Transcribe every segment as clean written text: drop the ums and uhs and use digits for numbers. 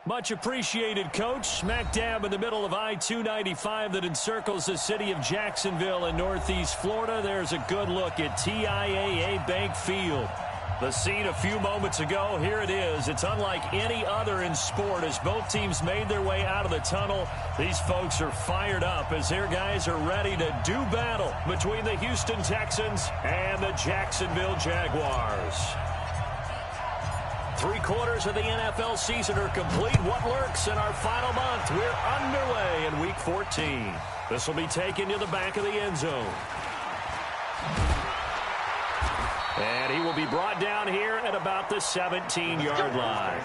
Much appreciated, Coach. Smack dab in the middle of I-295 that encircles the city of Jacksonville in Northeast Florida. There's a good look at TIAA Bank Field. The scene a few moments ago, here it is. It's unlike any other in sport as both teams made their way out of the tunnel. These folks are fired up as their guys are ready to do battle between the Houston Texans and the Jacksonville Jaguars. 3/4 of the NFL season are complete. What lurks in our final month? We're underway in Week 14. This will be taken to the back of the end zone. And he will be brought down here at about the 17-yard line.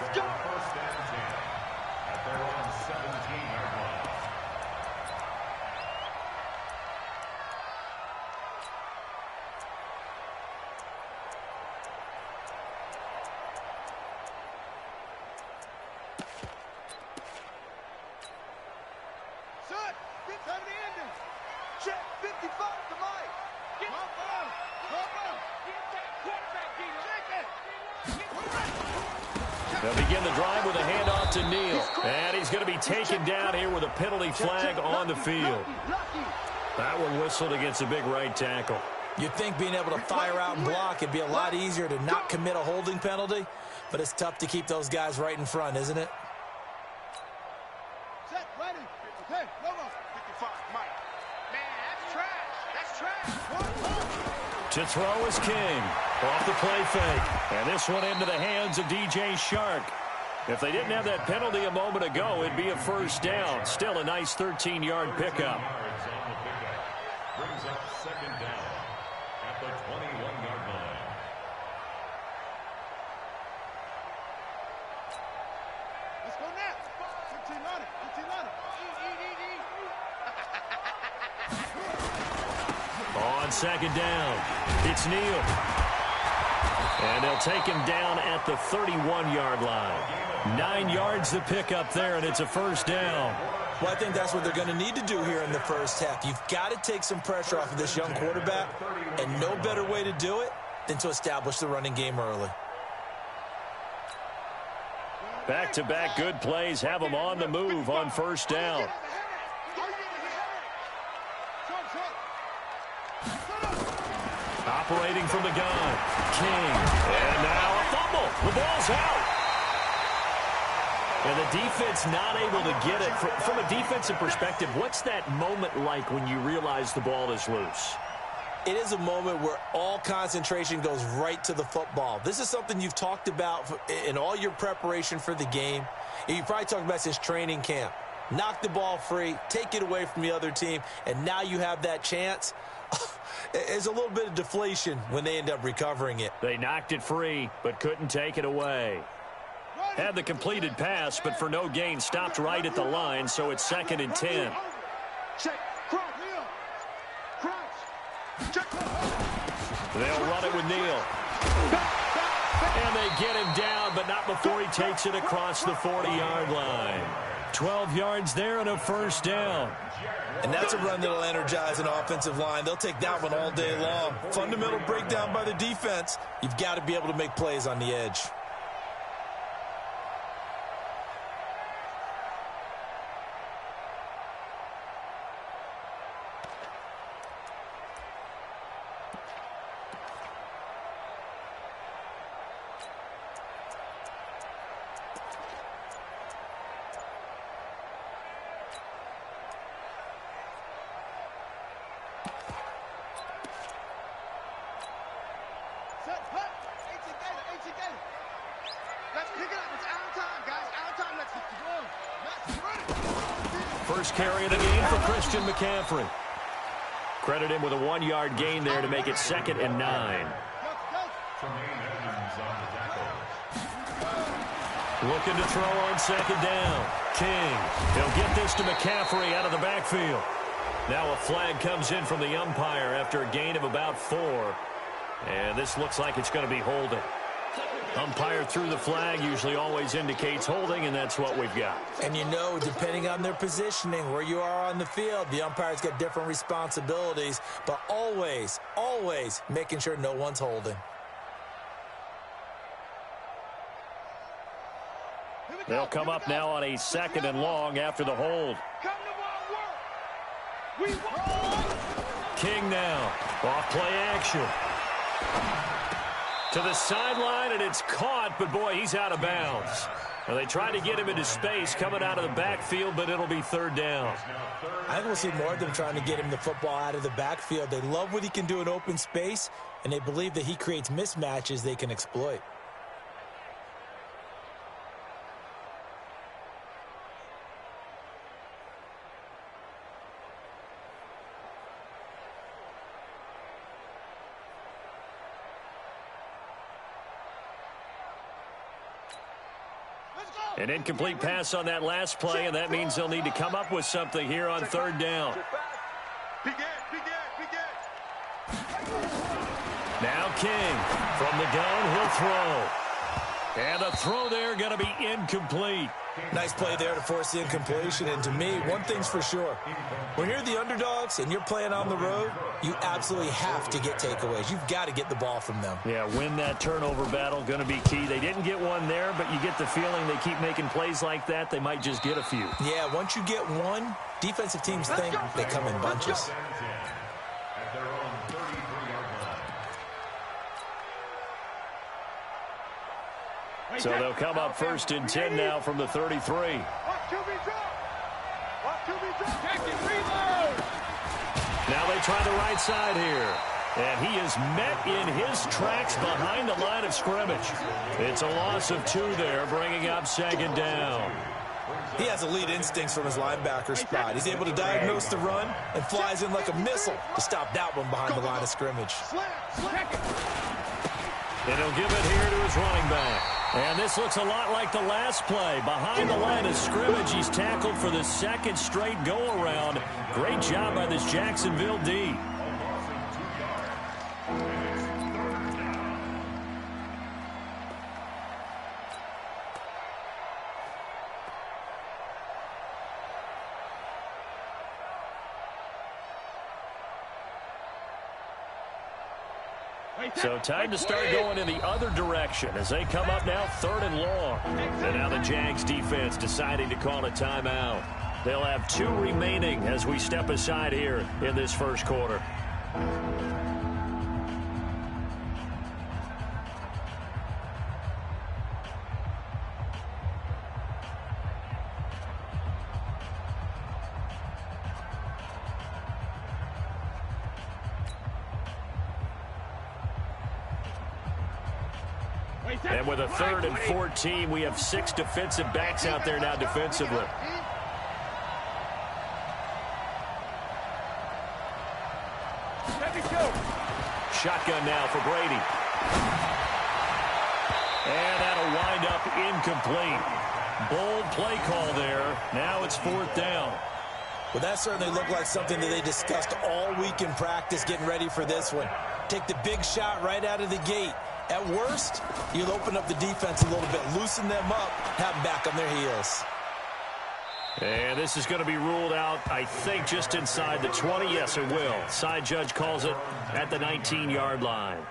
They'll begin the drive with a handoff to Neal. And he's going to be taken down here with a penalty flag on the field. That one whistled against a big right tackle. You'd think being able to fire out and block, it'd be a lot easier to not commit a holding penalty, but it's tough to keep those guys right in front, isn't it? Set, ready. Okay, no more. 55, Mike. Man, that's trash. That's trash. To throw is King. Off the play fake. And this one into the hands of DJ Shark. If they didn't have that penalty a moment ago, it'd be a first down. Still a nice 13-yard pickup. Brings up second down at the 21-yard line. Let's go now. 15 on it. 15 on it. On second down, it's Neal. And they'll take him down at the 31-yard line. 9 yards to pick up there, and it's a first down. Well, I think that's what they're going to need to do here in the first half. You've got to take some pressure off of this young quarterback, and no better way to do it than to establish the running game early. Back-to-back good plays have them on the move on first down. Operating from the gun, King. And now a fumble. The ball's out. And the defense not able to get it. From a defensive perspective, what's that moment like when you realize the ball is loose? It is a moment where all concentration goes right to the football. This is something you've talked about in all your preparation for the game. And you probably talked about since training camp. Knock the ball free, take it away from the other team, and now you have that chance. There's a little bit of deflation when they end up recovering it. They knocked it free, but couldn't take it away. Had the completed pass, but for no gain, stopped right at the line, so it's 2nd and 10. They'll run it with Neal. And they get him down, but not before he takes it across the 40-yard line. 12 yards there and a first down. And that's a run that'll energize an offensive line. They'll take that one all day long. Fundamental breakdown by the defense. You've got to be able to make plays on the edge. First carry of the game for Christian McCaffrey. Credit him with a 1-yard gain there to make it 2nd and 9. Looking to throw on 2nd down. King. He'll get this to McCaffrey out of the backfield. Now a flag comes in from the umpire after a gain of about 4. And this looks like it's going to be holding. Umpire threw the flag, usually always indicates holding, and that's what we've got. And you know, depending on their positioning, where you are on the field, the umpire's got different responsibilities, but always, always making sure no one's holding. Here They'll come up now on a 2nd and long after the hold. King now. Off play action. To the sideline, and it's caught, but boy, he's out of bounds. Well, they tried to get him into space coming out of the backfield, but it'll be 3rd down. I think we'll see more of them trying to get him the football out of the backfield. They love what he can do in open space, and they believe that he creates mismatches they can exploit. An incomplete pass on that last play, and that means they'll need to come up with something here on 3rd down. Now King from the gun, he'll throw. And the throw there going to be incomplete. Nice play there to force the incompletion. And to me, one thing's for sure. When you're the underdogs and you're playing on the road, you absolutely have to get takeaways. You've got to get the ball from them. Yeah, win that turnover battle, going to be key. They didn't get one there, but you get the feeling they keep making plays like that, they might just get a few. Yeah, once you get one, defensive teams think they come in bunches. So they'll come up 1st and 10 now from the 33. Now they try the right side here. And he is met in his tracks behind the line of scrimmage. It's a loss of 2 there, bringing up 2nd down. He has elite instincts from his linebacker spot. He's able to diagnose the run and flies in like a missile to stop that one behind the line of scrimmage. And he'll give it here to his running back. And this looks a lot like the last play. Behind the line of scrimmage, he's tackled for the 2nd straight go-around. Great job by this Jacksonville D. So time to start going in the other direction as they come up now 3rd and long. And now the Jags defense deciding to call a timeout. They'll have 2 remaining as we step aside here in this 1st quarter. And with a 3rd and 14, we have 6 defensive backs out there now defensively. Shotgun now for Brady. And that'll wind up incomplete. Bold play call there. Now it's 4th down. Well, that certainly looked like something that they discussed all week in practice getting ready for this one. Take the big shot right out of the gate. At worst, you'll open up the defense a little bit, loosen them up, have them back on their heels. And this is going to be ruled out, I think, just inside the 20. Yes, it will. Side judge calls it at the 19-yard line.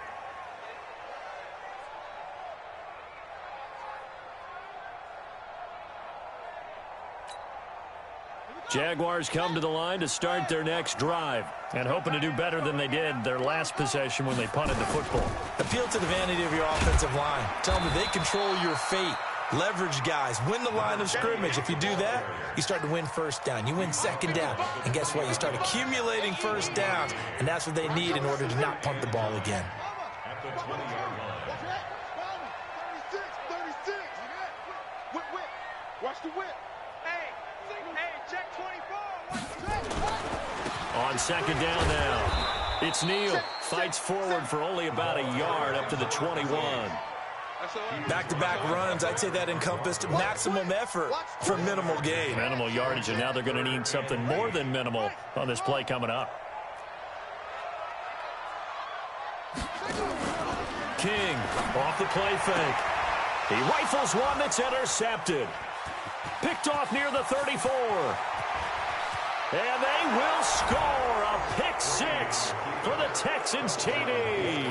Jaguars come to the line to start their next drive and hoping to do better than they did their last possession when they punted the football. Appeal to the vanity of your offensive line. Tell them that they control your fate. Leverage guys. Win the line of scrimmage. If you do that, you start to win 1st down. You win 2nd down. And guess what? You start accumulating 1st downs. And that's what they need in order to not punt the ball again. At the 20-yard line. 36. Whip. Watch the whip. Hey, check 24. On 2nd down now, it's Neal. Fights forward for only about a yard up to the 21. Back-to-back runs, I'd say that encompassed maximum effort for minimal gain. Minimal yardage, and now they're going to need something more than minimal on this play coming up. King off the play fake. He rifles one that's intercepted. Picked off near the 34. And they will score a pick 6 for the Texans TD.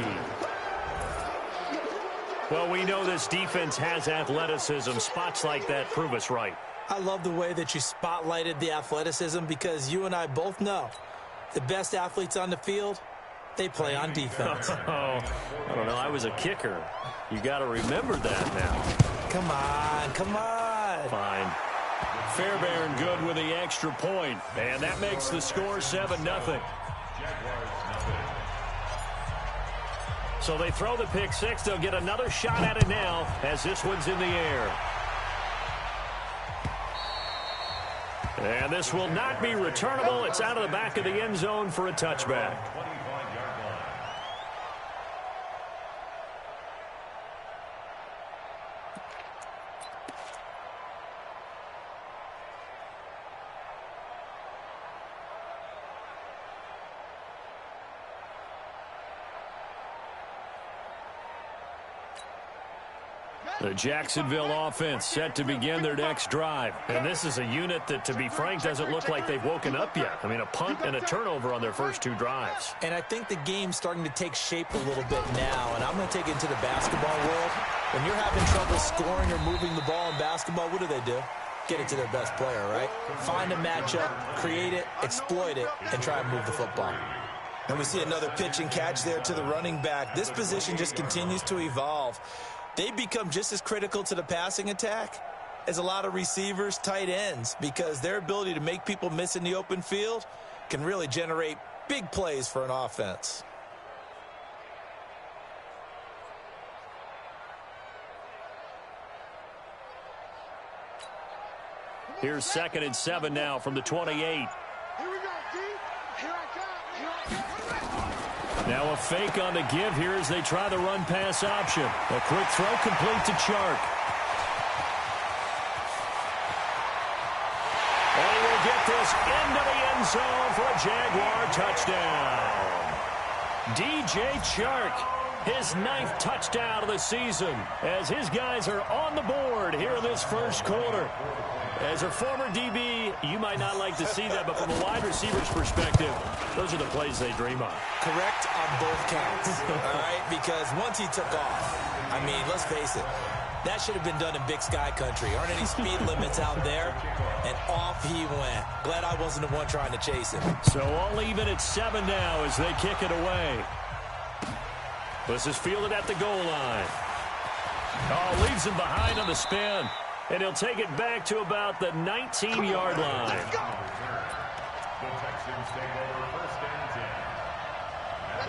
Well, we know this defense has athleticism. Spots like that prove us right. I love the way that you spotlighted the athleticism because you and I both know the best athletes on the field, they play on defense. I don't know. I was a kicker. You got to remember that now. Come on, come on. Fine. Fairbairn good with the extra point, and that makes the score 7-0. So they throw the pick six. They'll get another shot at it now as this one's in the air. And this will not be returnable. It's out of the back of the end zone for a touchback. The Jacksonville offense set to begin their next drive. And this is a unit that, to be frank, doesn't look like they've woken up yet. I mean, a punt and a turnover on their first two drives. And I think the game's starting to take shape a little bit now. And I'm going to take it into the basketball world. When you're having trouble scoring or moving the ball in basketball, what do? Get it to their best player, right? Find a matchup, create it, exploit it, and try and move the football. And we see another pitch and catch there to the running back. This position just continues to evolve. They become just as critical to the passing attack as a lot of receivers, tight ends, because their ability to make people miss in the open field can really generate big plays for an offense. Here's 2nd and 7 now from the 28. Here we go, D. Here I come. Now a fake on the give here as they try the run-pass option. A quick throw complete to Chark. And he will get this into the end zone for a Jaguar touchdown. DJ Chark, his 9th touchdown of the season, as his guys are on the board here in this first quarter. As a former DB, you might not like to see that, but from a wide receiver's perspective, those are the plays they dream of. Correct on both counts, all right? Because once he took off, I mean, let's face it, that should have been done in Big Sky country. Aren't any speed limits out there? And off he went. Glad I wasn't the one trying to chase him. So all even at 7 now as they kick it away. This is fielded at the goal line. Oh, leaves him behind on the spin. And he'll take it back to about the 19-yard line.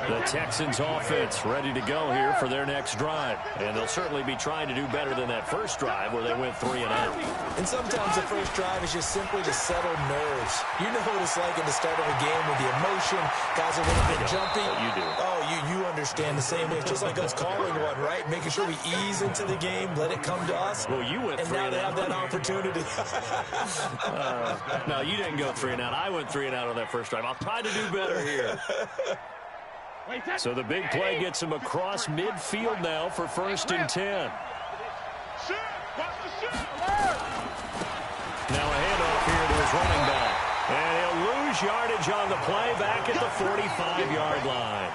The Texans offense ready to go here for their next drive. And they'll certainly be trying to do better than that first drive where they went 3 and out. And sometimes the first drive is just simply to settle nerves. You know what it's like at the start of a game with the emotion. Guys are a little bit jumpy. You do. Oh, you understand the same way. It's just like us calling one, right? Making sure we ease into the game, let it come to us. Well, you went 3 and now and they out. have that opportunity. No, you didn't go 3 and out. I went 3 and out on that first drive. I'll try to do better here. So the big play gets him across midfield now for 1st and 10. Now a handoff here to his running back. And he'll lose yardage on the play back at the 45-yard line.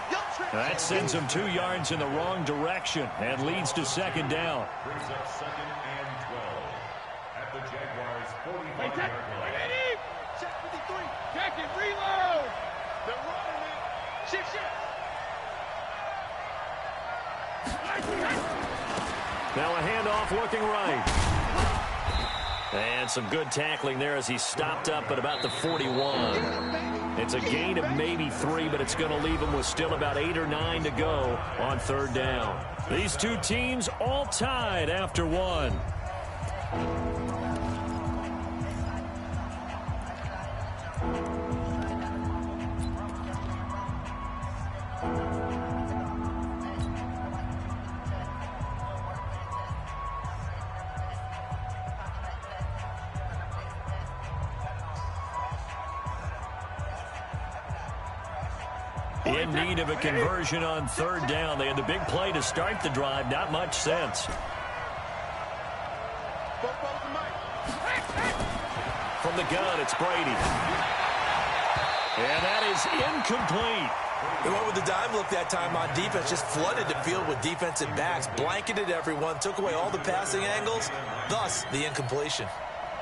That sends him 2 yards in the wrong direction and leads to 2nd down. Brings up 2nd and 12 at the Jaguars' 45-yard line. Check 53. Check it. Reload. They're running it. Shift. Now a handoff looking right. And some good tackling there as he stopped up at about the 41. It's a gain of maybe 3, but it's going to leave him with still about 8 or 9 to go on 3rd down. These two teams all tied after 1. In need of a conversion on 3rd down. They had the big play to start the drive. Not much sense. From the gun, it's Brady. And that is incomplete. They went with the dime look that time on defense, just flooded the field with defensive backs, blanketed everyone, took away all the passing angles, thus the incompletion.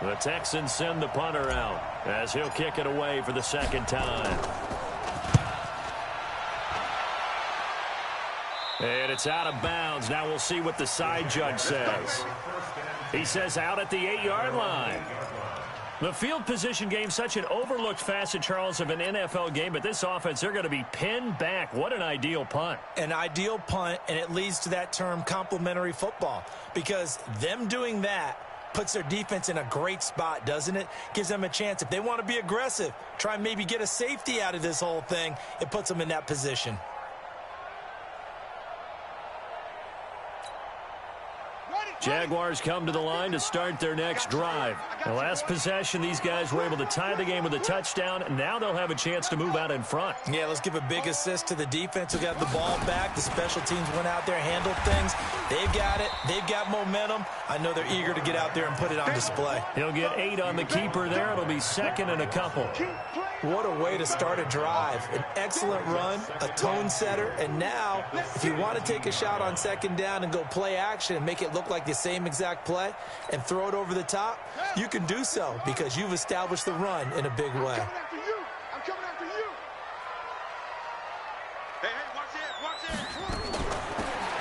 The Texans send the punter out as he'll kick it away for the second time. And it's out of bounds. Now we'll see what the side judge says. He says out at the 8-yard line. The field position game, such an overlooked facet, Charles, of an NFL game, but this offense, they're going to be pinned back. What an ideal punt. An ideal punt, and it leads to that term complementary football, because them doing that puts their defense in a great spot, doesn't it? Gives them a chance. If they want to be aggressive, try and maybe get a safety out of this whole thing, it puts them in that position. Jaguars come to the line to start their next drive. The last possession, these guys were able to tie the game with a touchdown, and now they'll have a chance to move out in front. Yeah, let's give a big assist to the defense who got the ball back. The special teams went out there, handled things. They've got it. They've got momentum. I know they're eager to get out there and put it on display. He'll get 8 on the keeper there. It'll be second and a couple. What a way to start a drive. An excellent run, a tone setter, and now if you want to take a shot on second down and go play action and make it look like the same exact play and throw it over the top, you can do so because you've established the run in a big way. I'm coming after you. Hey, watch it.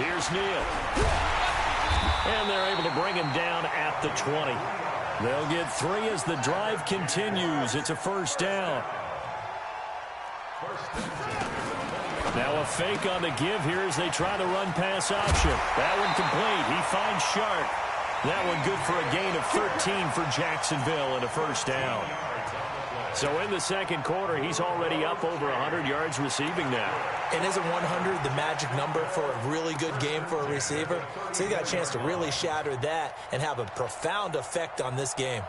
Here's Neal. And they're able to bring him down at the 20. They'll get 3 as the drive continues. It's a first down. Now a fake on the give here as they try the run-pass option. That one complete. He finds Sharp. That one good for a gain of 13 for Jacksonville and a first down. So in the second quarter, he's already up over 100 yards receiving now. And isn't 100 the magic number for a really good game for a receiver? So he got a chance to really shatter that and have a profound effect on this game.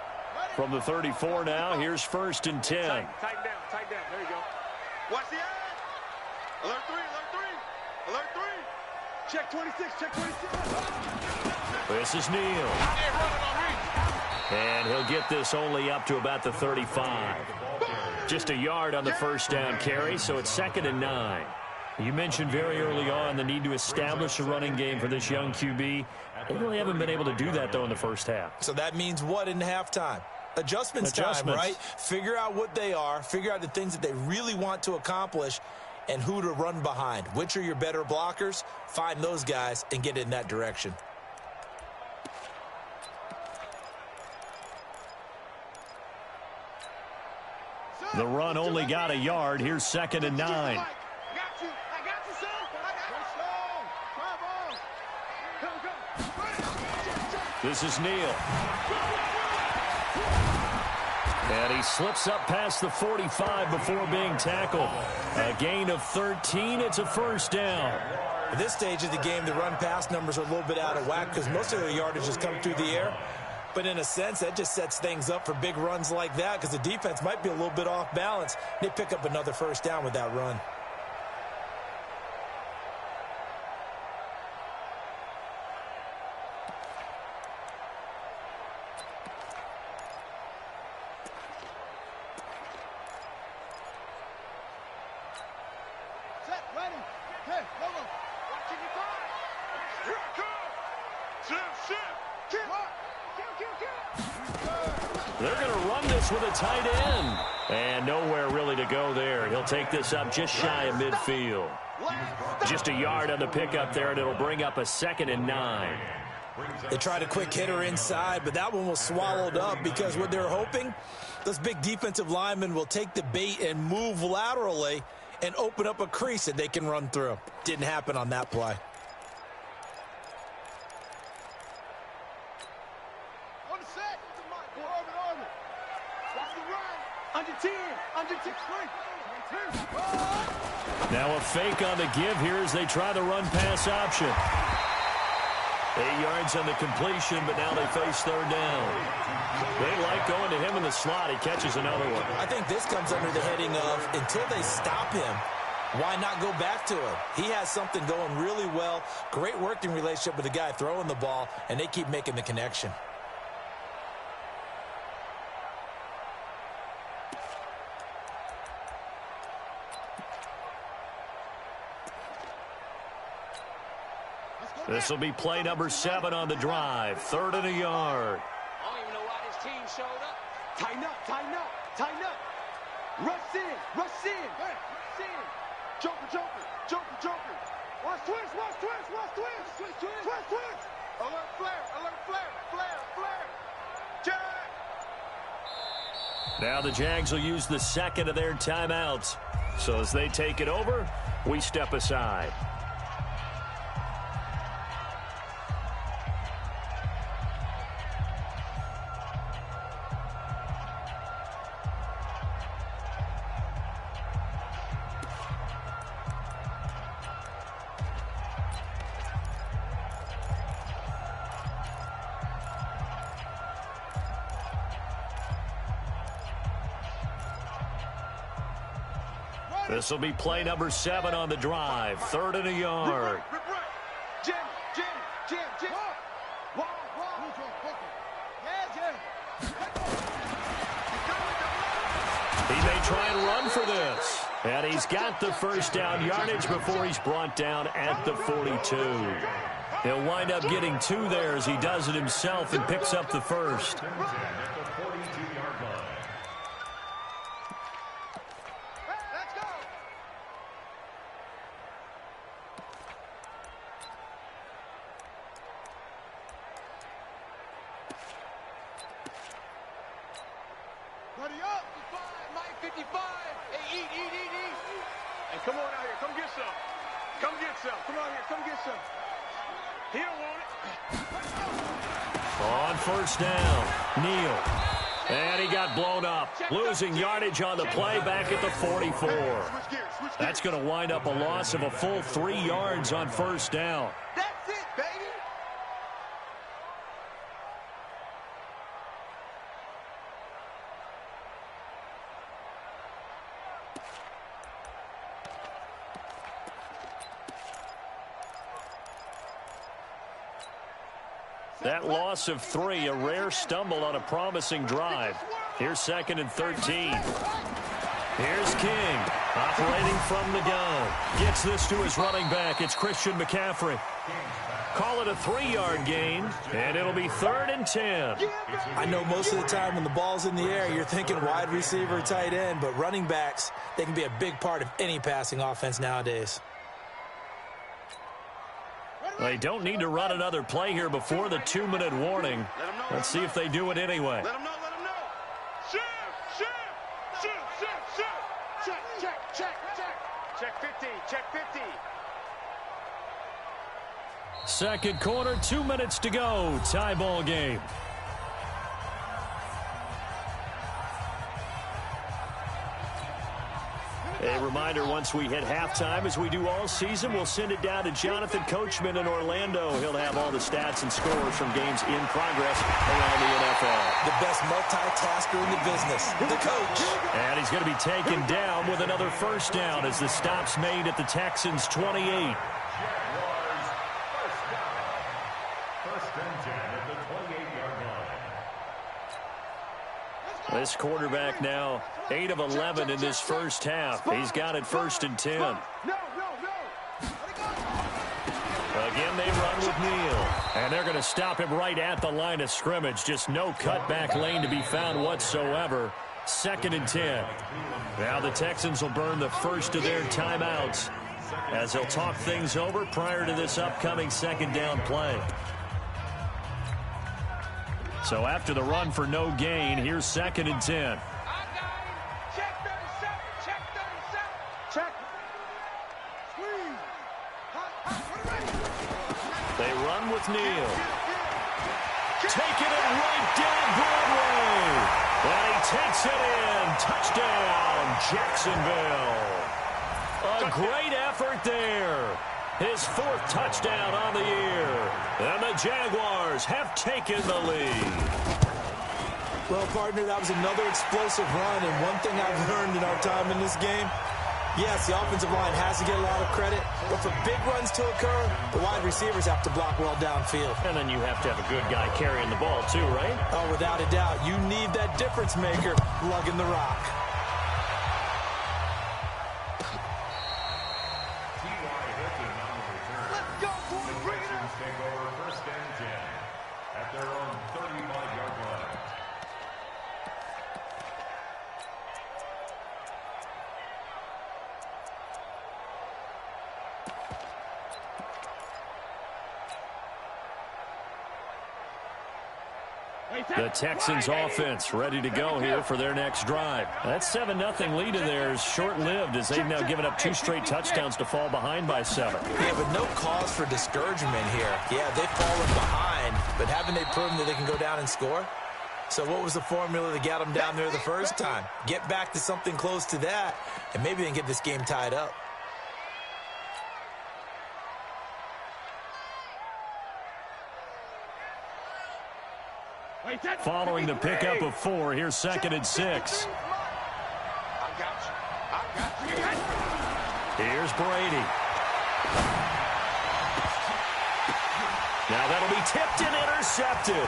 From the 34 now, here's first and 10. Tighten down. There you go. Watch the eye. Alert 3. Check 26. This is Neal. And he'll get this only up to about the 35. Just a yard on the first down carry, so it's second and 9. You mentioned very early on the need to establish a running game for this young QB. They really haven't been able to do that, though, in the first half. So that means what in halftime? Adjustments time, right? Figure out what they are, figure out the things that they really want to accomplish, and who to run behind. Which are your better blockers? Find those guys and get in that direction. The run only got a yard. Here's second and 9. I got you, son. Go. This is Neal. And he slips up past the 45 before being tackled. A gain of 13. It's a first down. At this stage of the game, the run-pass numbers are a little bit out of whack because most of their yardage has come through the air. But in a sense, that just sets things up for big runs like that because the defense might be a little bit off balance. They pick up another first down with that run. Set, ready. Hey, hold on. Watching you drive. Here I come. Shift. Kill. They're going to run this with a tight end. And nowhere really to go there. He'll take this up just shy of midfield. Just a yard on the pickup there, and it'll bring up a second and 9. They tried a quick hitter inside, but that one was swallowed up because what they're hoping, those big defensive linemen will take the bait and move laterally and open up a crease that they can run through. Didn't happen on that play. On the set. Orbit. Watch the run. Under 10. Now a fake on the give here as they try the run-pass option. 8 yards on the completion, but now they face third down. They like going to him in the slot. He catches another one. I think this comes under the heading of until they stop him, why not go back to him? He has something going really well. Great working relationship with the guy throwing the ball, and they keep making the connection. This will be play number 7 on the drive. 3rd and a yard. I don't even know why this team showed up. Tighten up, tighten up, tighten up. Rush in, rush in, rush in. Joker, joker, joker, joker. Watch twist, watch twist, watch twist. Twist, twist, twist, twist. Alert flare, alert flare, flare, flare. Jag! Now the Jags will use the 2nd of their timeouts. So as they take it over, we step aside. This will be play number 7 on the drive. 3rd and a yard. Jim, Jim, Jim, Jim. He may try and run for this. And he's got the first down yardage before he's brought down at the 42. He'll wind up getting 2 there as he does it himself and picks up the first. Buddy up! 55, Mike 55! Hey, eat! Hey, come on out here. Come get some. Come get some. Come on here. Come get some. He don't want it. On first down, Neal. And he got blown up. Losing yardage on the play back at the 44. That's going to wind up a loss of a full 3 yards on first down. That's it, baby! That loss of 3, a rare stumble on a promising drive. Here's 2nd and 13. Here's King, operating from the gun. Gets this to his running back. It's Christian McCaffrey. Call it a 3-yard gain, and it'll be 3rd and 10. I know most of the time when the ball's in the air, you're thinking wide receiver, tight end, but running backs, they can be a big part of any passing offense nowadays. They don't need to run another play here before the 2-minute warning. Let's see if they do it anyway. Let him know, let him know. Shoot! Check 15, check 15. Second quarter, 2 minutes to go. Tie ball game. A reminder, once we hit halftime, as we do all season, we'll send it down to Jonathan Coachman in Orlando. He'll have all the stats and scores from games in progress around the NFL. The best multitasker in the business, the coach. And he's going to be taken down with another first down as the stop's made at the Texans' 28. This quarterback now 8 of 11 in this first half. He's got it 1st and 10. Again, they run with Neal. And they're going to stop him right at the line of scrimmage. Just no cutback lane to be found whatsoever. 2nd and 10. Now the Texans will burn the first of their timeouts as they'll talk things over prior to this upcoming 2nd down play. So after the run for no gain, here's 2nd and 10. Check 37, check 37. Check. Squeeze. They run with Neal. Taking it right down Broadway. And he takes it in. Touchdown, Jacksonville. A great effort there. His 4th touchdown on the year. And the Jaguars have taken the lead. Well, partner, that was another explosive run, and one thing I've learned in our time in this game, yes, the offensive line has to get a lot of credit, but for big runs to occur, the wide receivers have to block well downfield. And then you have to have a good guy carrying the ball too, right? Oh, without a doubt. You need that difference maker lugging the rock. Let's go, boys. Bring it up. take over first and 10 at their own 35-yard line. The Texans offense ready to go here for their next drive. That 7-0 lead in there is short-lived as they've now given up 2 straight touchdowns to fall behind by 7. Yeah, but no cause for discouragement here. Yeah, they've fallen behind, but haven't they proven that they can go down and score? So what was the formula that got them down there the first time? Get back to something close to that, and maybe they can get this game tied up. Following the pickup of 4, here's 2nd and 6. Here's Brady. Now that'll be tipped and intercepted.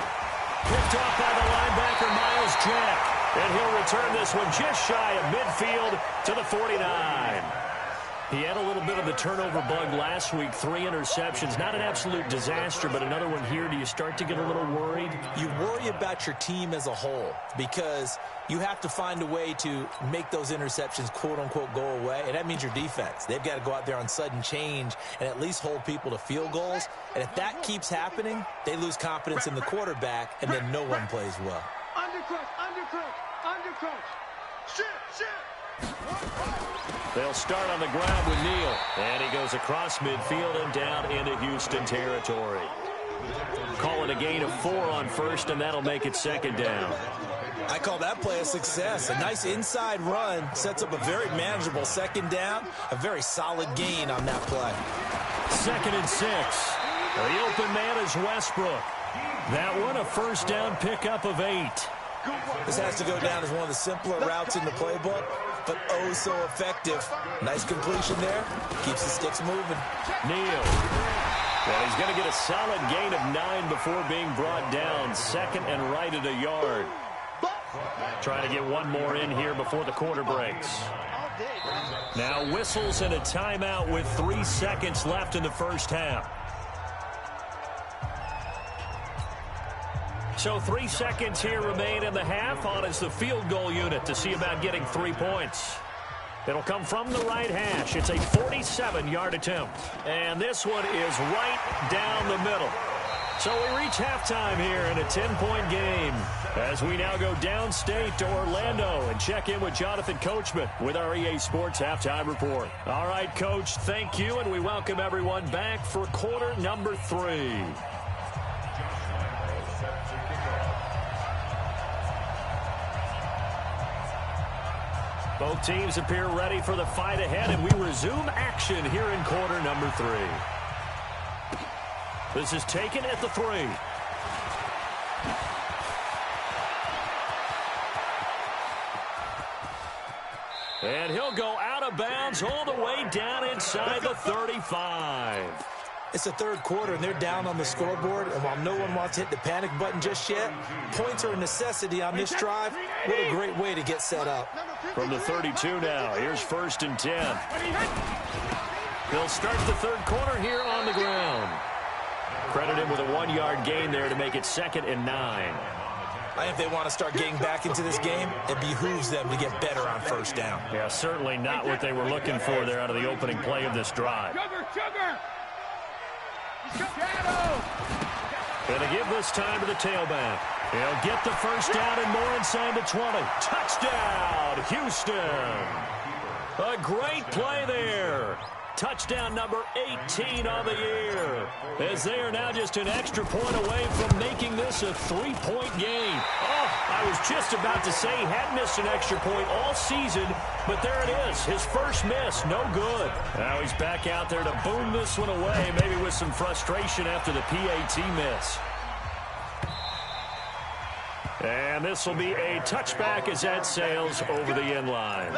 Picked off by the linebacker, Miles Jack. And he'll return this one just shy of midfield to the 49. He had a little bit of the turnover bug last week, 3 interceptions. Not an absolute disaster, but another one here. Do you start to get a little worried? You worry about your team as a whole because you have to find a way to make those interceptions, quote-unquote, go away, and that means your defense. They've got to go out there on sudden change and at least hold people to field goals. And if that keeps happening, they lose confidence in the quarterback, and then no one plays well. Undercrunch. Shit. They'll start on the ground with Neal. And he goes across midfield and down into Houston territory. Calling a gain of 4 on first, and that'll make it 2nd down. I call that play a success. A nice inside run sets up a very manageable 2nd down. A very solid gain on that play. 2nd and 6. The open man is Westbrook. That one, a first down pickup of 8. This has to go down as one of the simpler routes in the playbook, but oh so effective. Nice completion there. Keeps the sticks moving. Neal. Well, he's going to get a solid gain of 9 before being brought down. 2nd and right at a yard. Trying to get one more in here before the quarter breaks. Now whistles and a timeout with 3 seconds left in the first half. So 3 seconds here remain in the half. On is the field goal unit to see about getting 3 points. It'll come from the right hash. It's a 47-yard attempt. And this one is right down the middle. So we reach halftime here in a 10-point game as we now go downstate to Orlando and check in with Jonathan Coachman with our EA Sports Halftime Report. All right, Coach, thank you, and we welcome everyone back for quarter number 3. Both teams appear ready for the fight ahead, and we resume action here in quarter number 3. This is taken at the 3. And he'll go out of bounds all the way down inside the 35. It's the 3rd quarter, and they're down on the scoreboard. And while no one wants to hit the panic button just yet, points are a necessity on this drive. What a great way to get set up. From the 32 now, here's 1st and 10. They'll start the 3rd quarter here on the ground. Credit him with a 1-yard gain there to make it 2nd and 9. I think if they want to start getting back into this game, it behooves them to get better on 1st down. Yeah, certainly not what they were looking for there out of the opening play of this drive. Gonna give this time to the tailback. He'll get the 1st down and more inside the 20. Touchdown, Houston. A great play there. Touchdown number 18 on the year. As they are now just an extra point away from making this a 3-point game. Oh, I was just about to say he hadn't missed an extra point all season, but there it is. His first miss, no good. Now he's back out there to boom this one away, maybe with some frustration after the PAT miss. And this will be a touchback as that sails over the end line.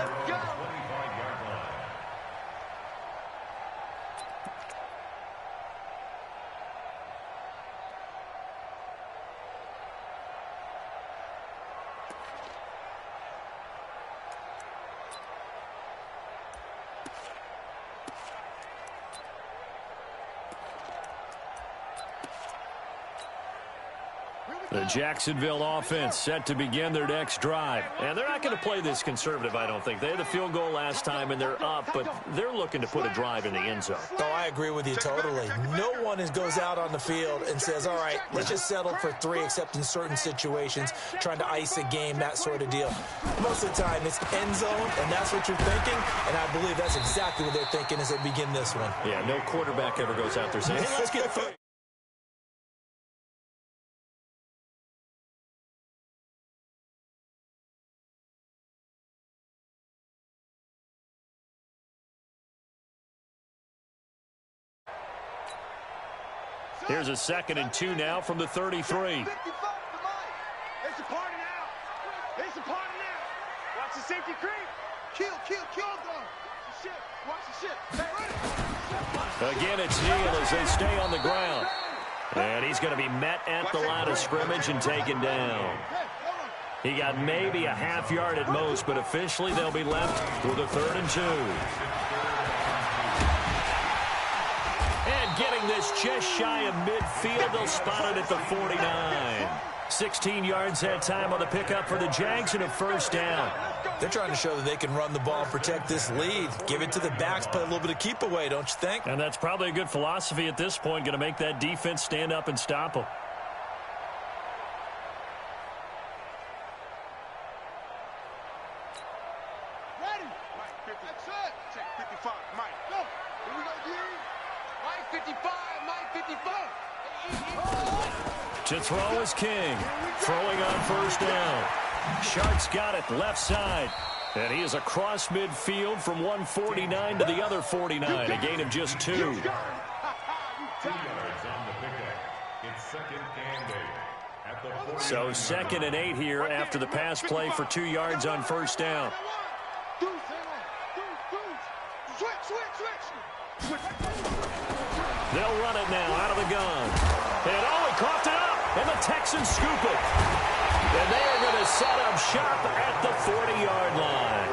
The Jacksonville offense set to begin their next drive. And they're not going to play this conservative, I don't think. They had the field goal last time, and they're up, but they're looking to put a drive in the end zone. Oh, I agree with you totally. No one goes out on the field and says, all right, let's just settle for 3, except in certain situations, trying to ice a game, that sort of deal. Most of the time, it's end zone, and that's what you're thinking, and I believe that's exactly what they're thinking as they begin this one. Yeah, no quarterback ever goes out there saying, hey, let's get 3. Here's a 2nd and 2 now from the 33. It's a party now. It's a party now. Watch the safety creep. Kill. Watch the shit. Again, it's Neal as they stay on the ground. And he's going to be met at the line of scrimmage and taken down. He got maybe a half yard at most, but officially they'll be left with a 3rd and 2. And getting this just shy of midfield, they'll spot it at the 49. 16 yards that time on the pickup for the Jags and a 1st down. They're trying to show that they can run the ball and protect this lead. Give it to the backs, play a little bit of keep away, don't you think? And that's probably a good philosophy at this point, going to make that defense stand up and stop them. Ready. That's it. Check 55. Mike. Go. Here we go, D. Mike 55. To throw is King. Throwing on 1st down. Shark's got it left side. And he is across midfield from 149 to the other 49. A gain of just 2. 2 yards on the pickup. It's 2nd and 8. At the 49. So 2nd and 8 here after the pass play for 2 yards on 1st down. They'll run it now out of the gun. And he coughed it up. And the Texans scoop it. And they are going to set up shop at the 40-yard line.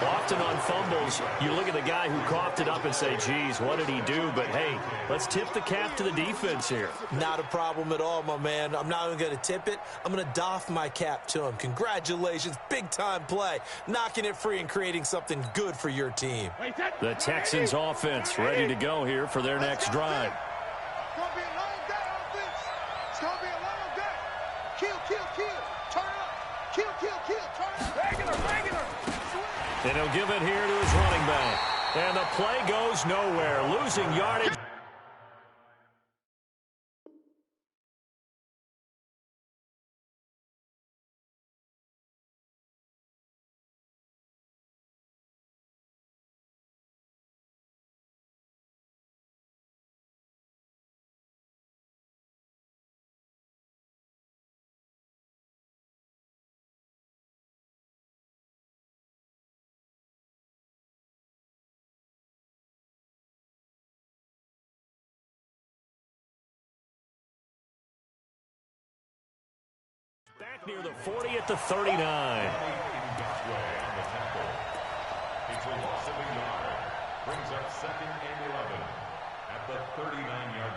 Often on fumbles, you look at the guy who coughed it up and say, geez, what did he do? But, hey, let's tip the cap to the defense here. Not a problem at all, my man. I'm not even going to tip it. I'm going to doff my cap to him. Congratulations. Big-time play. Knocking it free and creating something good for your team. The Texans offense ready to go here for their next drive. It's going to be a long day, offense. It's going to be a long day. Kill. Turn up. Kill. Turn up. Regular. And he'll give it here to his running back. And the play goes nowhere, losing yardage. Back near the 40 at the 39. It's a loss of a yard. Brings up 2nd and 11 at the 39-yard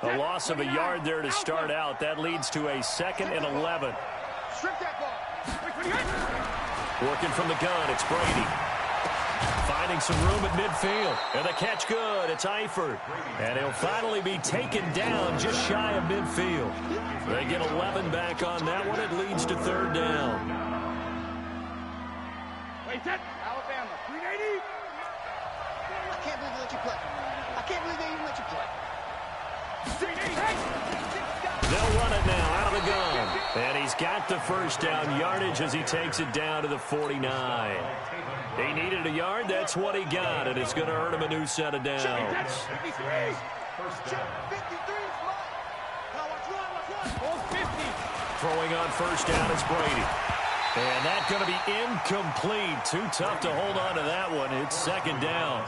line. A loss of a yard there to start out. That leads to a 2nd and 11. Strip that ball. Working from the gun, it's Brady. Finding some room at midfield. And the catch good. It's Eifert. And he'll finally be taken down just shy of midfield. They get 11 back on that one. It leads to 3rd down. Wait, that Alabama, 380. I can't believe they let you play. I can't believe they even let you play. They'll run it now out of the gun. And he's got the 1st down yardage as he takes it down to the 49. He needed a yard. That's what he got. And it's going to earn him a new set of downs. Throwing on 1st down is Brady. And that's going to be incomplete. Too tough to hold on to that one. It's 2nd down.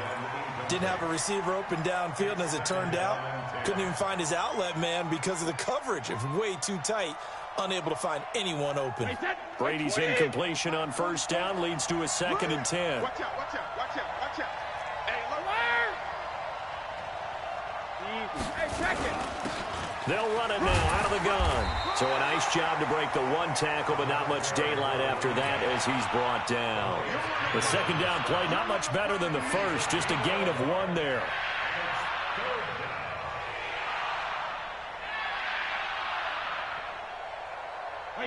Didn't have a receiver open downfield, and as it turned out, couldn't even find his outlet man because of the coverage. It's way too tight unable to find anyone open. Brady's incompletion on first down leads to a 2nd and 10. Watch out, watch out, watch out, watch out. Hey, look. Hey, check it. They'll run it now out of the gun. So a nice job to break the 1 tackle, but not much daylight after that as he's brought down. The 2nd down play, not much better than the first, just a gain of 1 there.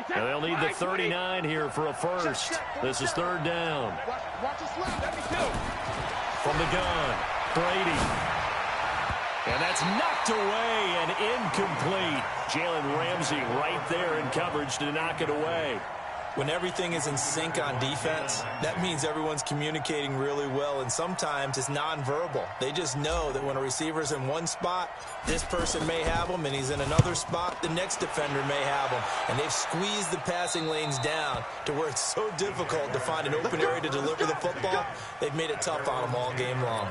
Now they'll need the 39 here for a first. This is 3rd down. Watch it slip. Let me go. From the gun, Brady. And that's knocked away and incomplete. Jalen Ramsey right there in coverage to knock it away. When everything is in sync on defense, that means everyone's communicating really well, and sometimes it's nonverbal. They just know that when a receiver's in one spot, this person may have him, and he's in another spot, the next defender may have him. And they've squeezed the passing lanes down to where it's so difficult to find an open area to deliver the football. They've made it tough on them all game long.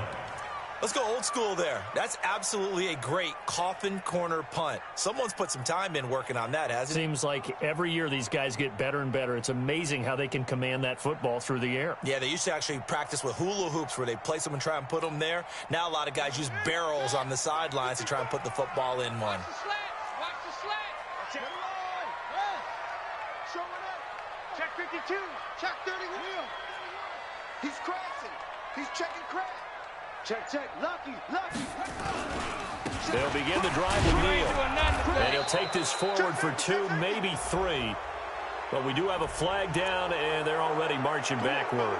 Let's go old school there. That's absolutely a great coffin corner punt. Someone's put some time in working on that, hasn't it? Seems like every year these guys get better and better. It's amazing how they can command that football through the air. Yeah, they used to actually practice with hula hoops where they place them and try and put them there. Now a lot of guys use barrels on the sidelines to try and put the football in one. Watch the slant. Watch the slant. Check the line. Yeah. Showing up. Check 52. Check 31. He's crashing. He's checking crack. Check. Lucky. They'll begin the drive with Neal. And he'll take this forward for 2, maybe 3. But we do have a flag down, and they're already marching backward.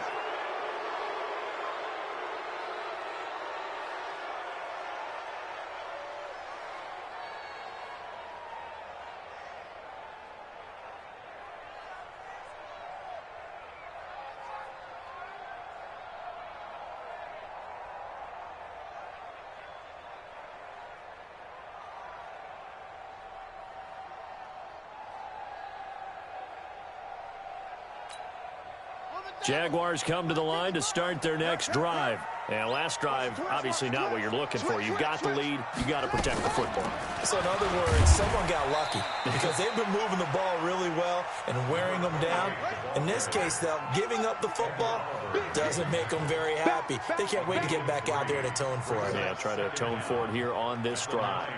Jaguars come to the line to start their next drive. And last drive, obviously not what you're looking for. You've got the lead. You've got to protect the football. So in other words, someone got lucky because they've been moving the ball really well and wearing them down. In this case, though, giving up the football doesn't make them very happy. They can't wait to get back out there and atone for it. Yeah, try to atone for it here on this drive.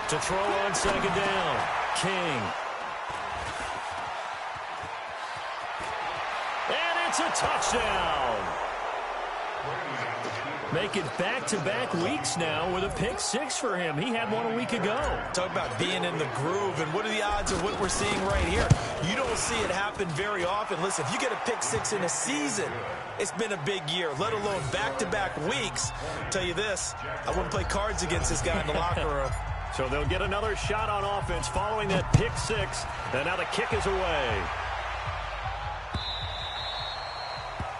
To throw on 2nd down, King. And it's a touchdown. Make it back-to-back weeks now with a pick-6 for him. He had one a week ago. Talk about being in the groove, and what are the odds of what we're seeing right here? You don't see it happen very often. Listen, if you get a pick-6 in a season, it's been a big year, let alone back-to-back weeks. I'll tell you this, I wouldn't play cards against this guy in the locker room. So they'll get another shot on offense following that pick-6, and now the kick is away.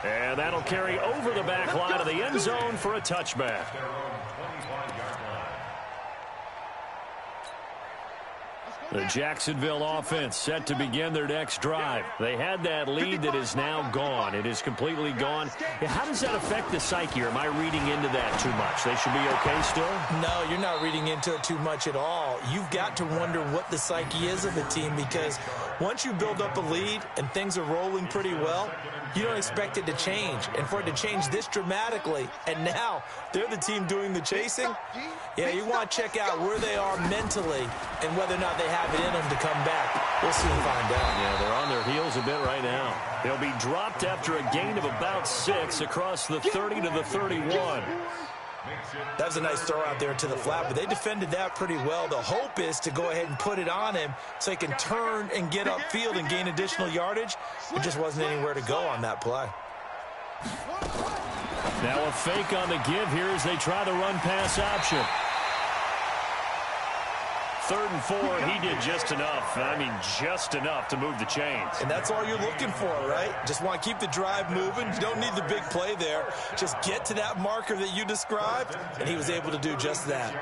And that'll carry over the back line of the end zone for a touchback. The Jacksonville offense set to begin their next drive. They had that lead that is now gone. It is completely gone. How does that affect the psyche? Or am I reading into that too much? They should be okay still? No, you're not reading into it too much at all. You've got to wonder what the psyche is of a team because once you build up a lead and things are rolling pretty well, you don't expect it to change. And for it to change this dramatically, and now they're the team doing the chasing, yeah, you want to check out where they are mentally and whether or not they have it in them to come back. We'll soon find out. Yeah, they're on their heels a bit right now. They'll be dropped after a gain of about 6 across the 30 to the 31. That was a nice throw out there to the flat, but they defended that pretty well. The hope is to go ahead and put it on him so he can turn and get upfield and gain additional yardage. There just wasn't anywhere to go on that play. Now a fake on the give here as they try the run-pass option. 3rd and 4, he did just enough. I mean, just enough to move the chains. And that's all you're looking for, right? Just want to keep the drive moving. You don't need the big play there. Just get to that marker that you described, and he was able to do just that.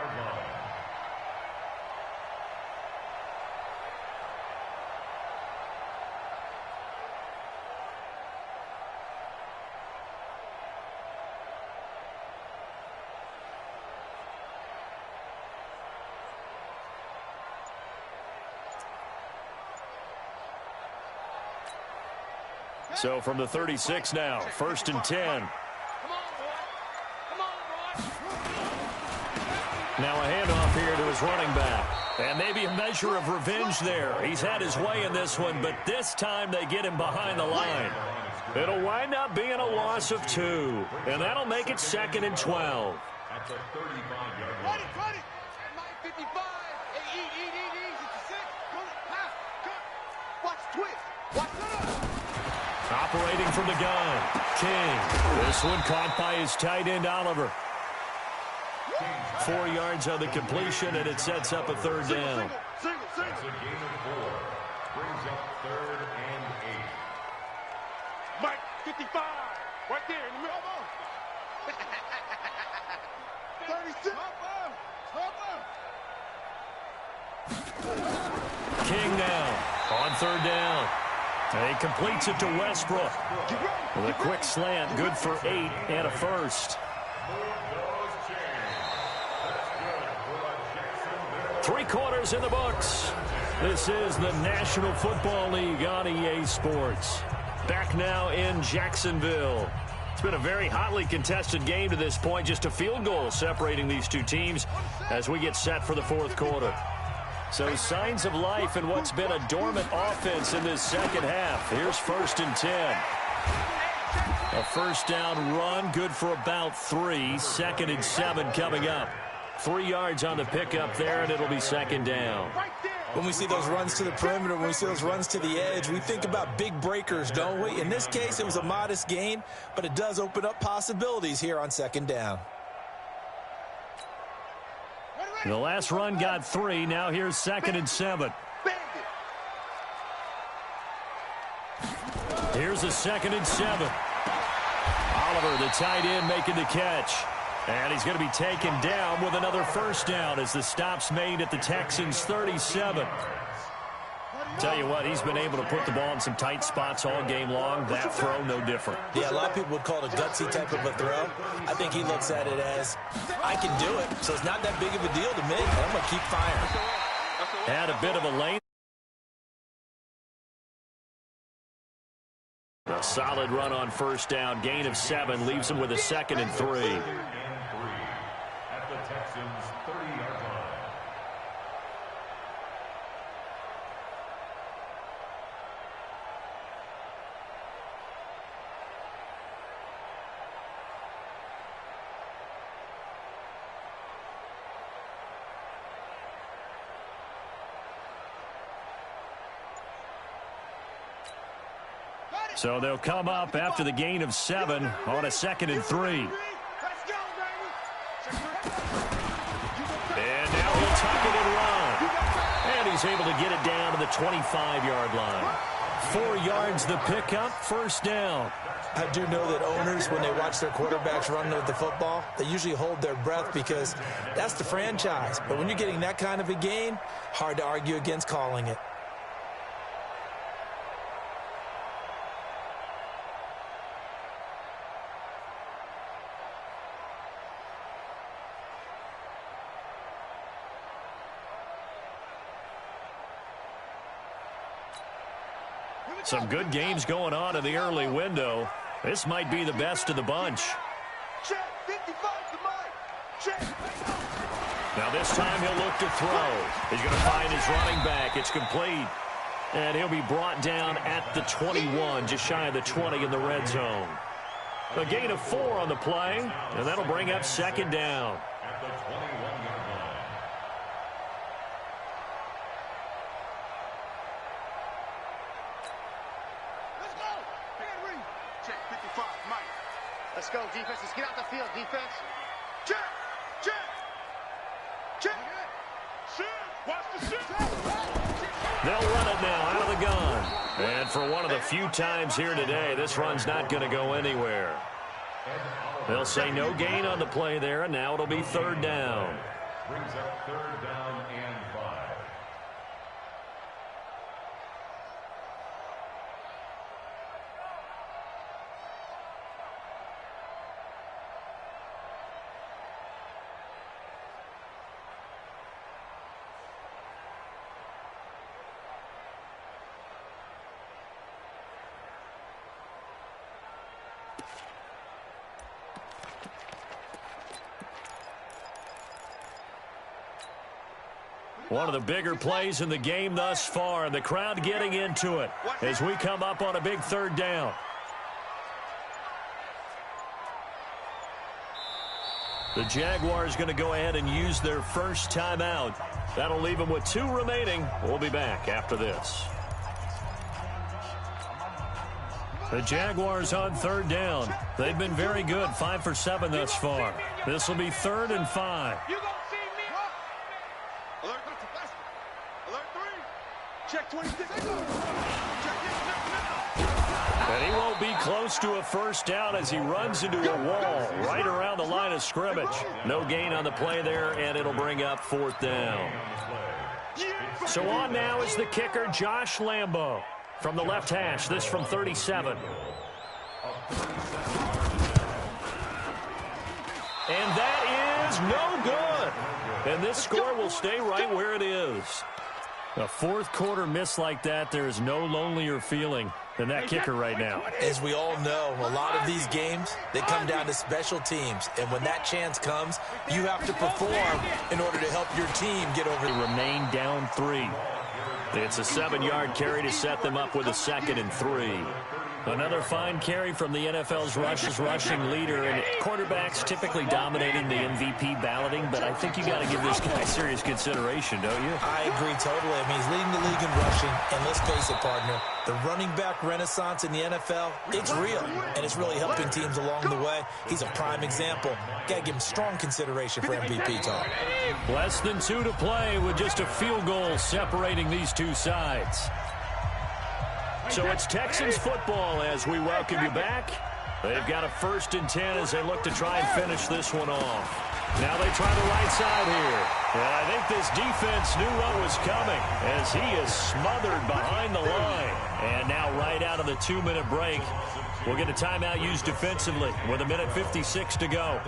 So from the 36 now, 1st and 10. Come on, boy. Come on, boy. Now a handoff here to his running back. And maybe a measure of revenge there. He's had his way in this one, but this time they get him behind the line. It'll wind up being a loss of 2. And that'll make it 2nd and 12. At the 35-yard line. Ready, ready. Mike 55. Hey, eat. 66. Watch twist. Watch it. Operating from the gun, King. This one caught by his tight end, Oliver. 4 yards on the completion, and it sets up a 3rd down. Single. That's a gain of 4. Brings up 3rd and 8. Mike 55. Right there in the middle. 36. King now on 3rd down. And he completes it to Westbrook. With a quick slant, good for 8 and a 1st. 3 quarters in the books. This is the National Football League on EA Sports. Back now in Jacksonville. It's been a very hotly contested game to this point. Just a field goal separating these two teams as we get set for the 4th quarter. So signs of life in what's been a dormant offense in this second half. Here's 1st and 10. A 1st down run, good for about 3. 2nd and 7 coming up. 3 yards on the pickup there, and it'll be 2nd down. When we see those runs to the perimeter, when we see those runs to the edge, we think about big breakers, don't we? In this case, it was a modest gain, but it does open up possibilities here on 2nd down. The last run got 3. Now here's 2nd and 7. Here's a 2nd and 7. Oliver, the tight end, making the catch. And he's going to be taken down with another 1st down as the stop's made at the Texans' 37. Tell you what, he's been able to put the ball in some tight spots all game long. That throw, no different. Yeah, a lot of people would call it a gutsy type of a throw. I think he looks at it as, I can do it, so it's not that big of a deal to me, and I'm going to keep firing. Had a bit of a lane. A solid run on 1st down. Gain of 7 leaves him with a 2nd and 3. At the Texans' 30-yard line. So they'll come up after the gain of 7 on a 2nd and 3. And now he'll tuck it and run. And he's able to get it down to the 25-yard line. 4 yards the pickup, 1st down. I do know that owners, when they watch their quarterbacks run with the football, they usually hold their breath because that's the franchise. But when you're getting that kind of a gain, hard to argue against calling it. Some good games going on in the early window. This might be the best of the bunch. Now this time he'll look to throw. He's going to find his running back. It's complete. And he'll be brought down at the 21, just shy of the 20 in the red zone. A gain of 4 on the play, and that'll bring up 2nd down. At the 21-yard line. Let's go, defense. Let's get out the field, defense. Check. Watch the shit. They'll run it now out of the gun. And for one of the few times here today, this run's not going to go anywhere. They'll say no gain on the play there, and now it'll be 3rd down. Brings up 3rd down and 5. One of the bigger plays in the game thus far, and the crowd getting into it as we come up on a big third down. The Jaguars going to go ahead and use their first timeout. That'll leave them with 2 remaining. We'll be back after this. The Jaguars on third down. They've been very good, 5 for 7 thus far. This will be 3rd and 5. You gonna see me? Alert 3. Check 26. Check this now. And he won't be close to a first down as he runs into a wall right around the line of scrimmage. No gain on the play there, and it'll bring up 4th down. So on now is the kicker, Josh Lambo. From the left hash, this from 37. And that is no good. And this score will stay right where it is. A fourth quarter miss like that, there is no lonelier feeling than that kicker right now. As we all know, a lot of these games, they come down to special teams. And when that chance comes, you have to perform in order to help your team get over. They remain down 3. It's a 7-yard carry to set them up with a 2nd and 3. Another fine carry from the NFL's rushing leader, and quarterbacks typically dominating the MVP balloting, but I think you got to give this guy serious consideration, don't you? I agree totally. I mean, he's leading the league in rushing, and let's face it, partner, the running back renaissance in the NFL, it's real, and it's really helping teams along the way. He's a prime example. Got to give him strong consideration for MVP talk. Less than 2 to play with just a field goal separating these two sides. So it's Texans football as we welcome you back. They've got a 1st and 10 as they look to try and finish this one off. Now they try the right side here. And I think this defense knew what was coming as he is smothered behind the line. And now right out of the 2-minute break, we'll get a timeout used defensively with 1:56 to go.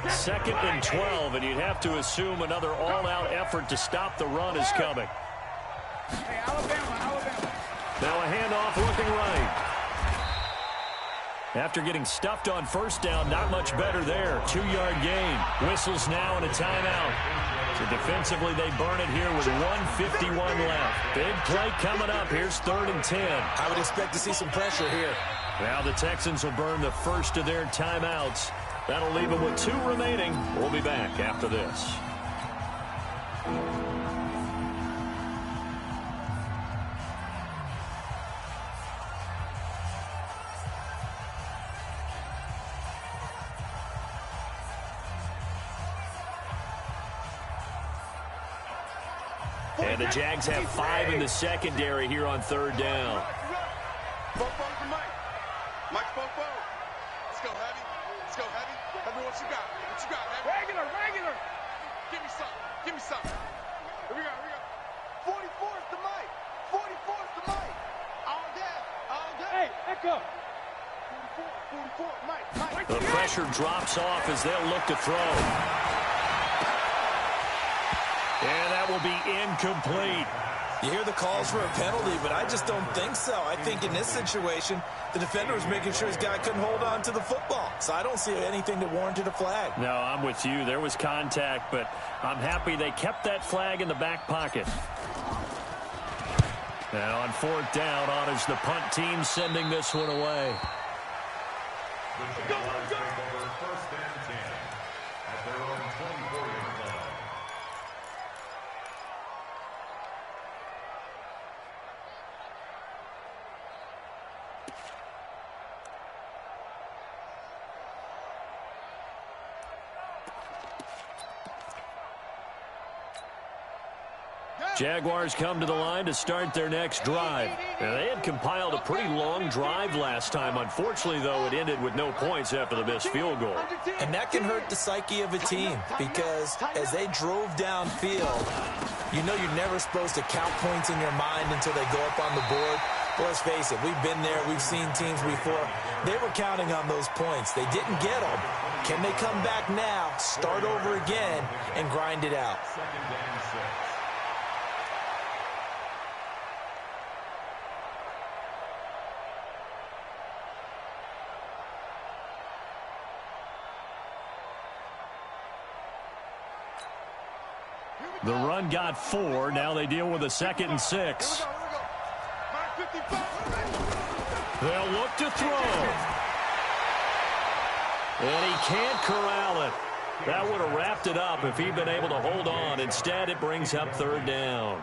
2nd and 12, and you'd have to assume another all-out effort to stop the run is coming. Hey, Alabama. Now a handoff looking right. After getting stuffed on first down, not much better there. 2-yard gain. Whistles now and a timeout. So defensively, they burn it here with 1:51 left. Big play coming up. Here's 3rd and 10. I would expect to see some pressure here. Now the Texans will burn the first of their timeouts. That'll leave them with 2 remaining. We'll be back after this. And the Jags have 5 in the secondary here on 3rd down. Fofo for Mike. Mike Fofo. Let's go, Heavy. Let's go, Heavy. Heavy, what you got? What you got, Heavy? Regular. Give me something. Here we go. 44's to Mike. 44's to Mike. All day. Hey, echo. 44, Mike. The pressure drops off as they'll look to throw. And that will be incomplete. You hear the calls for a penalty, but I just don't think so. I think in this situation, the defender was making sure his guy couldn't hold on to the football. So I don't see anything that warranted a flag. No, I'm with you. There was contact, but I'm happy they kept that flag in the back pocket. Now on 4th down, on is the punt team sending this one away. Go. 1st and 10 at their own 24-yard line. Jaguars come to the line to start their next drive. Now, they had compiled a pretty long drive last time. Unfortunately, though, it ended with no points after the missed field goal. And that can hurt the psyche of a team because as they drove downfield, you know you're never supposed to count points in your mind until they go up on the board. Well, let's face it, we've been there. We've seen teams before. They were counting on those points. They didn't get them. Can they come back now, start over again, and grind it out? 2nd and 6. The run got 4. Now they deal with a 2nd and 6. They'll look to throw. And he can't corral it. That would have wrapped it up if he'd been able to hold on. Instead, it brings up 3rd down.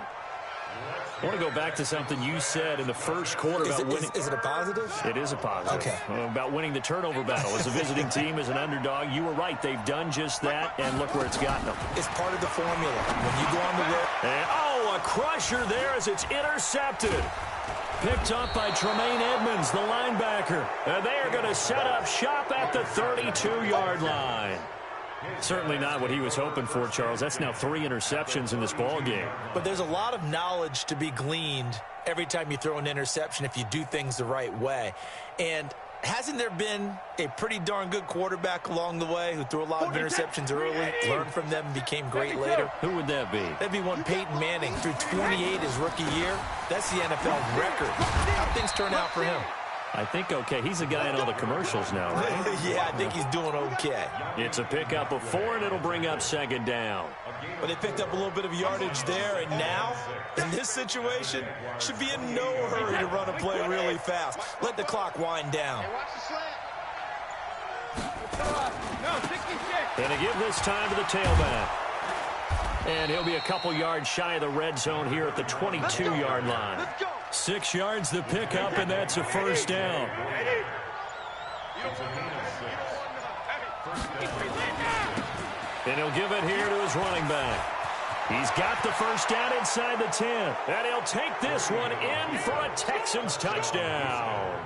I want to go back to something you said in the first quarter about winning. Is it a positive? It is a positive. Okay. About winning the turnover battle. As a visiting team, as an underdog, you were right. They've done just that, and look where it's gotten them. It's part of the formula. When you go on the road. And, a crusher there as it's intercepted. Picked up by Tremaine Edmonds, the linebacker. And they are going to set up shop at the 32-yard line. Certainly not what he was hoping for, Charles. That's now 3 interceptions in this ball game. But there's a lot of knowledge to be gleaned every time you throw an interception if you do things the right way. And hasn't there been a pretty darn good quarterback along the way who threw a lot of interceptions early, learned from them, and became great later? Who would that be? That'd be one Peyton Manning. Threw 28 his rookie year. That's the NFL record. How things turn out for him? I think okay. He's a guy in all the commercials now, right? Yeah, I think he's doing okay. It's a pickup of 4, and it'll bring up 2nd down. But they picked up a little bit of yardage there, and now, in this situation, should be in no hurry to run a play really fast. Let the clock wind down. Hey, watch the slant. No, 66. And to give this time to the tailback. And he'll be a couple yards shy of the red zone here at the 22-yard line. Let's go. 6 yards the pickup, and that's a 1st down. And he'll give it here to his running back. He's got the 1st down inside the 10. And he'll take this one in for a Texans touchdown.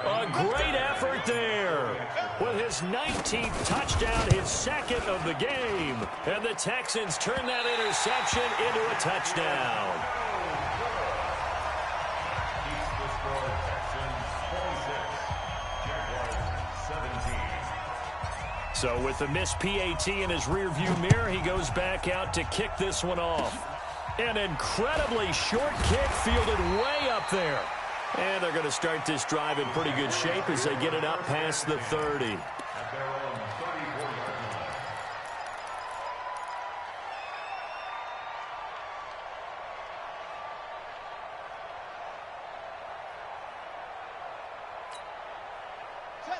A great effort there with his 19th touchdown, his 2nd of the game. And the Texans turn that interception into a touchdown. So with the missed PAT in his rearview mirror, he goes back out to kick this one off. An incredibly short kick fielded way up there. And they're going to start this drive in pretty good shape as they get it up past the 30.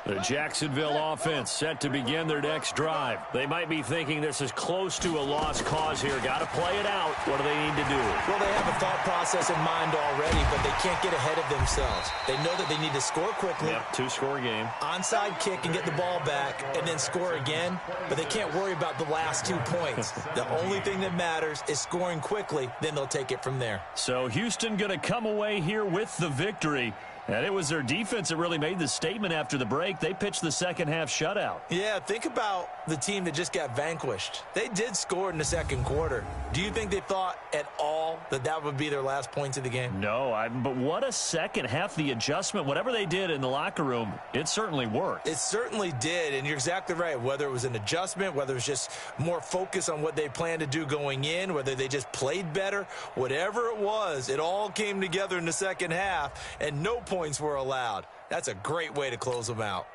The Jacksonville offense set to begin their next drive. They might be thinking this is close to a lost cause here. Got to play it out. What do they need to do? Well, they have a thought process in mind already, but they can't get ahead of themselves. They know that they need to score quickly. Yep, 2-score game. Onside kick and get the ball back and then score again, but they can't worry about the last 2 points. The only thing that matters is scoring quickly, then they'll take it from there. So Houston going to come away here with the victory. And it was their defense that really made the statement after the break. They pitched the second-half shutout. Yeah, think about the team that just got vanquished. They did score in the second quarter. Do you think they thought at all that that would be their last points of the game? No, but what a second half. The adjustment, whatever they did in the locker room, it certainly worked. It certainly did, and you're exactly right. Whether it was an adjustment, whether it was just more focus on what they planned to do going in, whether they just played better, whatever it was, it all came together in the second half, and no points were allowed. That's a great way to close them out.